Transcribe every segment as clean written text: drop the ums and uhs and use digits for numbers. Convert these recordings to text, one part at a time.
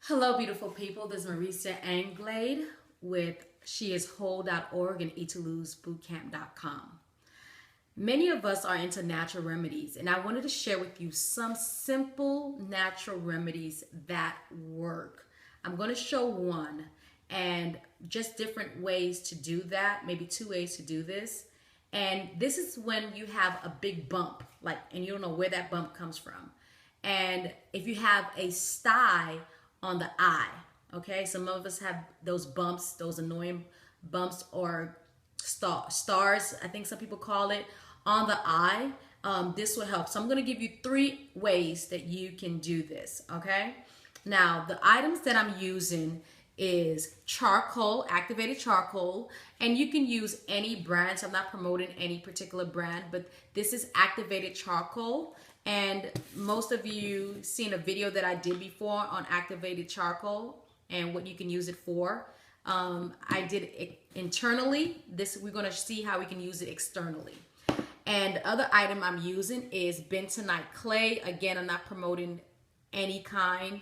Hello, beautiful people. This is Marisa Anglade with sheiswhole.org and eatolosebootcamp.com. Many of us are into natural remedies, and I wanted to share with you some simple natural remedies that work. I'm going to show one and just different ways to do that, maybe two ways to do this. And this is when you have a big bump, and you don't know where that bump comes from. And if you have a sty on the eye, okay, some of us have those bumps, those annoying bumps or stars, I think some people call it, on the eye. This will help. So I'm going to give you 3 ways that you can do this, okay? Now, the items that I'm using is charcoal, activated charcoal, and you can use any brand. So I'm not promoting any particular brand, but this is activated charcoal. And most of you seen a video that I did before on activated charcoal and what you can use it for. I did it internally. We're going to see how we can use it externally. And the other item I'm using is Bentonite clay. Again, I'm not promoting any kind,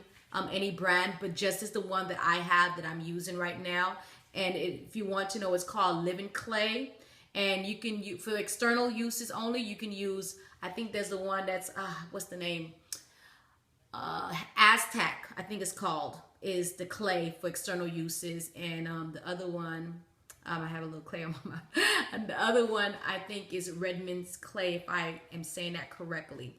any brand, but just is the one that I have that I'm using right now. And if you want to know, it's called Living Clay. And you can use, for external uses only, you can use, I think there's the one that's, what's the name? Aztec, I think it's called, is the clay for external uses. And the other one, I have a little clay on my mouth. And the other one, I think, is Redmond's clay, if I am saying that correctly.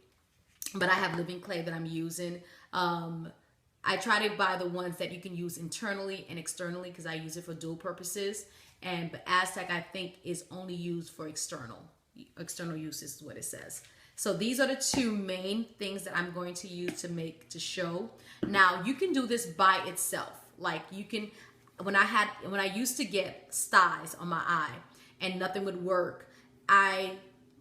But I have Living Clay that I'm using. I try to buy the ones that you can use internally and externally because I use it for dual purposes. But Aztec, I think, is only used for external uses, is what it says. So these are the 2 main things that I'm going to use to show. Now you can do this by itself. Like you can, when I used to get styes on my eye and nothing would work, I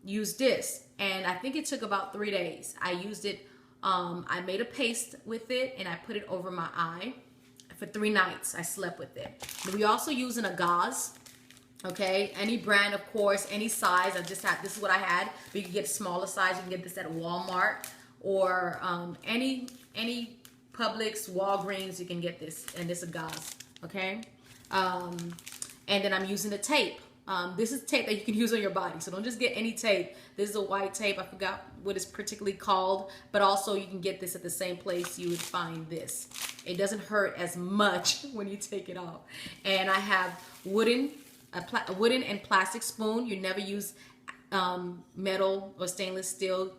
used this, and I think it took about 3 days. I used it. I made a paste with it and I put it over my eye. For 3 nights, I slept with it. But we also using a gauze, okay? Any brand, of course, any size. This is what I had. But you can get smaller size. You can get this at Walmart or any Publix, Walgreens. You can get this, and this is a gauze, okay? And then I'm using the tape. This is tape that you can use on your body. So don't just get any tape. This is a white tape. I forgot what it's particularly called. But also you can get this at the same place you would find this. It doesn't hurt as much when you take it off. And I have wooden and plastic spoon. You never use metal or stainless steel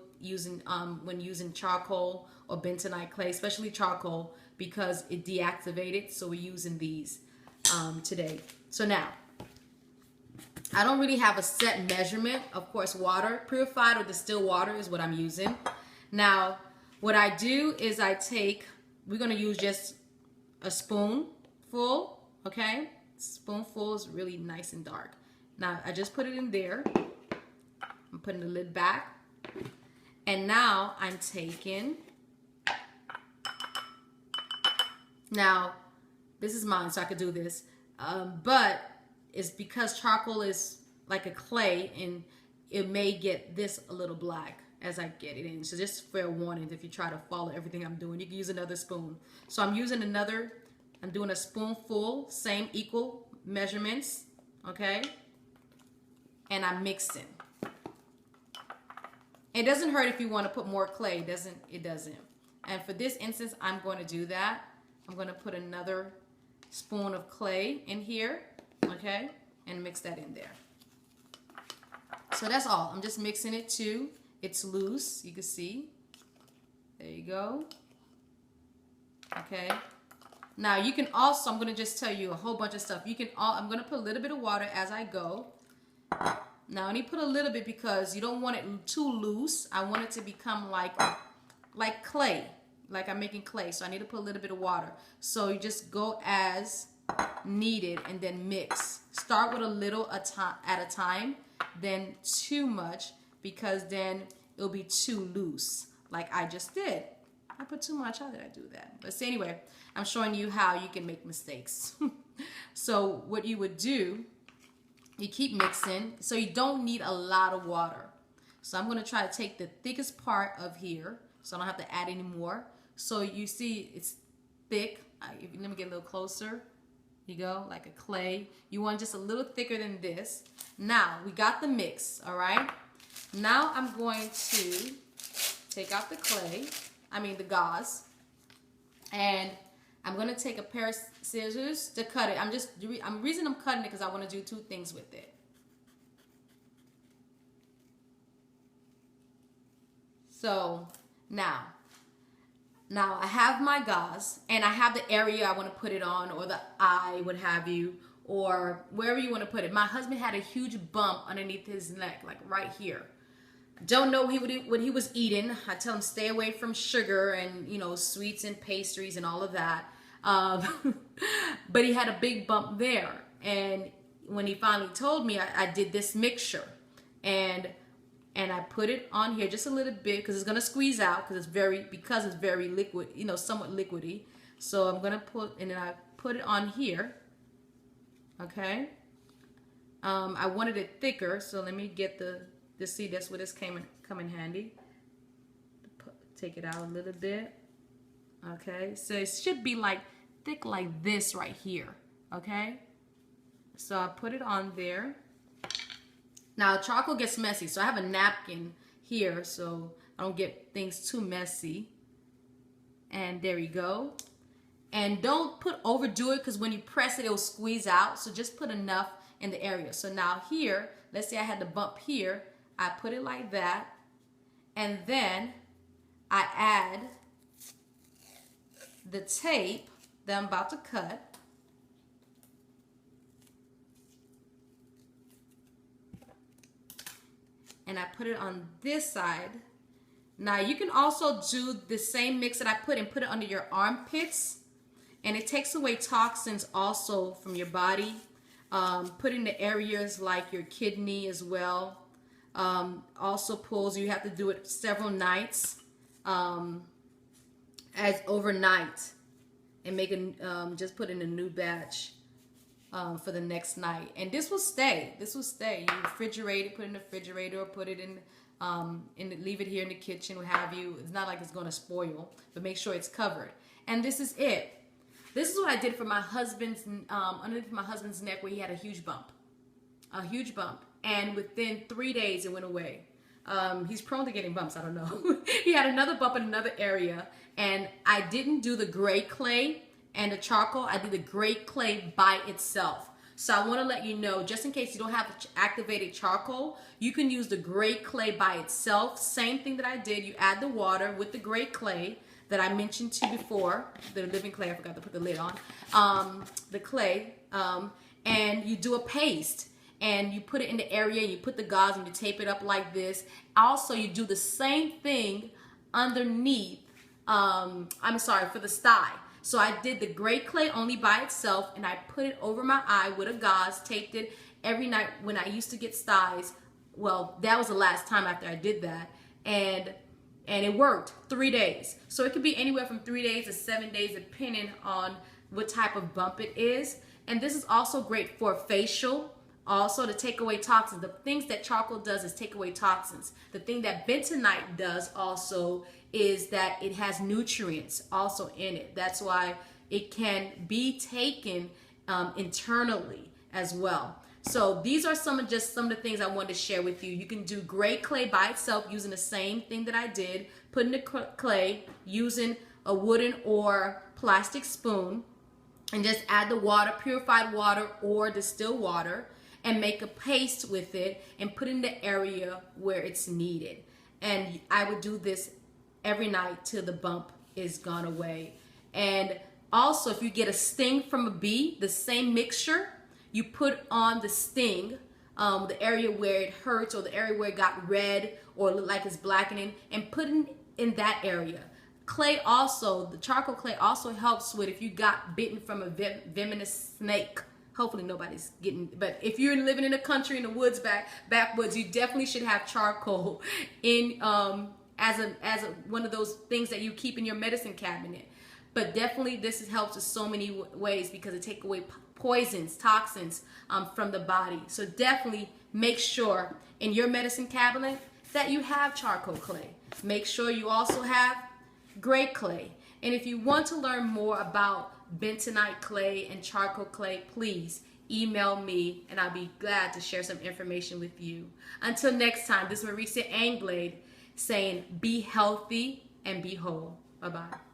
when using charcoal or bentonite clay, especially charcoal, because it deactivated. So we're using these today. So now, I don't really have a set measurement. Of course, water, purified or distilled water is what I'm using. Now, what I do is we're going to use just a spoonful, okay? Spoonful is really nice and dark. Now, I just put it in there. I'm putting the lid back. And now I'm taking, now, this is mine, so I could do this. But it's because charcoal is like a clay, and it may get this a little black as I get it in. So just fair warning, if you try to follow everything I'm doing, you can use another spoon. So I'm doing a spoonful, same equal measurements, okay? And I'm mixing. It doesn't hurt if you want to put more clay, it doesn't. And for this instance, I'm going to do that. I'm going to put another spoon of clay in here, okay? And mix that in there. So that's all. I'm just mixing it too. It's loose, you can see. There you go. Okay. Now you can also, I'm going to just tell you a whole bunch of stuff. I'm going to put a little bit of water as I go. Now I need to put a little bit because you don't want it too loose. I want it to become like clay, like I'm making clay. So I need to put a little bit of water. So you just go as needed and then mix. Start with a little at a time, then too much, because then it'll be too loose, like I just did. I put too much. How did I do that? But see, anyway, I'm showing you how you can make mistakes. So what you would do, you keep mixing. So you don't need a lot of water. So I'm going to try to take the thickest part of here, so I don't have to add any more. So you see, it's thick. Let me get a little closer. You go, like a clay. You want just a little thicker than this. Now, we got the mix, all right? Now I'm going to take out the clay, the gauze, and I'm gonna take a pair of scissors to cut it. I'm reason I'm cutting it because I want to do two things with it. So now I have my gauze and I have the area I want to put it on, or the eye, what have you, or wherever you want to put it. My husband had a huge bump underneath his neck, like right here. Don't know what he was eating. I tell him stay away from sugar and, sweets and pastries and all of that. But he had a big bump there. And when he finally told me, I did this mixture. And I put it on here just a little bit because it's going to squeeze out because it's very liquid, somewhat liquidy. So I'm going to I put it on here. Okay. I wanted it thicker, so let me get see, that's where this come in handy. Take it out a little bit. Okay, so it should be like thick like this right here. Okay, so I put it on there. Now charcoal gets messy, so I have a napkin here so I don't get things too messy. And there you go. And don't overdo it because when you press it, it will squeeze out. So just put enough in the area. So now here, let's say I had the bump here. I put it like that, and then I add the tape that I'm about to cut. And I put it on this side. Now you can also do the same mix that I put it under your armpits, and it takes away toxins also from your body. Put in the areas like your kidney as well. Also pulls, you have to do it several nights, as overnight, and just put in a new batch for the next night. And this will stay. You refrigerate it, put it in the refrigerator, or put it leave it here in the kitchen, what have you. It's not like it's going to spoil, but make sure it's covered. And this is it. This is what I did for my husband's, underneath my husband's neck, where he had a huge bump. And within 3 days, it went away. He's prone to getting bumps. I don't know. He had another bump in another area. And I didn't do the gray clay and the charcoal. I did the gray clay by itself. So I want to let you know, just in case you don't have activated charcoal, you can use the gray clay by itself. Same thing that I did. You add the water with the gray clay that I mentioned to you before. The living clay, I forgot to put the lid on. The clay. And you do a paste. And you put it in the area, and you put the gauze, and you tape it up like this. Also, you do the same thing underneath, for the sty. So I did the gray clay only by itself, and I put it over my eye with a gauze, taped it every night when I used to get styes. Well, that was the last time after I did that. And it worked 3 days. So it could be anywhere from 3 days to 7 days, depending on what type of bump it is. And this is also great for facial. Also, to take away toxins. The things that charcoal does is take away toxins. The thing that bentonite does also is that it has nutrients also in it. That's why it can be taken internally as well. So these are some of the things I wanted to share with you. You can do gray clay by itself using the same thing that I did. Put in the clay using a wooden or plastic spoon, and just add the water, purified water or distilled water, and make a paste with it and put in the area where it's needed. And I would do this every night till the bump is gone away. And also, if you get a sting from a bee, the same mixture, you put on the sting, the area where it hurts or the area where it got red or look like it's blackening, and put in that area. Clay also, the charcoal clay also helps with if you got bitten from a venomous snake. Hopefully nobody's getting, but if you're living in the country, in the woods, backwoods, you definitely should have charcoal in as one of those things that you keep in your medicine cabinet. But definitely this helps in so many ways because it takes away poisons, toxins from the body. So definitely make sure in your medicine cabinet that you have charcoal clay. Make sure you also have gray clay. And if you want to learn more about bentonite clay and charcoal clay, please email me and I'll be glad to share some information with you. Until next time, this is Marisa Anglade saying be healthy and be whole. Bye-bye.